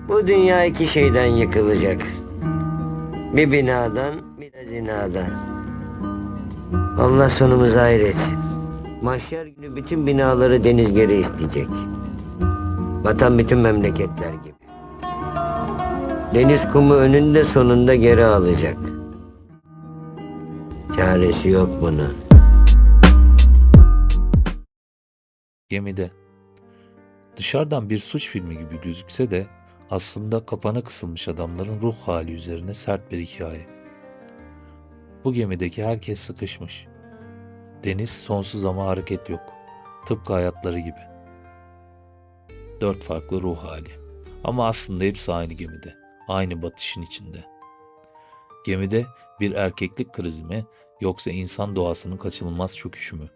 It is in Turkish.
Bu dünya iki şeyden yıkılacak. Bir binadan, bir de zinadan. Allah sonumuzu hayretsin. Mahşer günü bütün binaları deniz geri isteyecek. Vatan bütün memleketler gibi. Deniz kumu önünde sonunda geri alacak. Çaresi yok bunun. Gemide. Dışarıdan bir suç filmi gibi gözükse de aslında kapana kısılmış adamların ruh hali üzerine sert bir hikaye. Bu gemideki herkes sıkışmış. Deniz sonsuz ama hareket yok. Tıpkı hayatları gibi. 4 farklı ruh hali. Ama aslında hepsi aynı gemide. Aynı batışın içinde. Gemide bir erkeklik krizi mi yoksa insan doğasının kaçınılmaz çöküşü mü?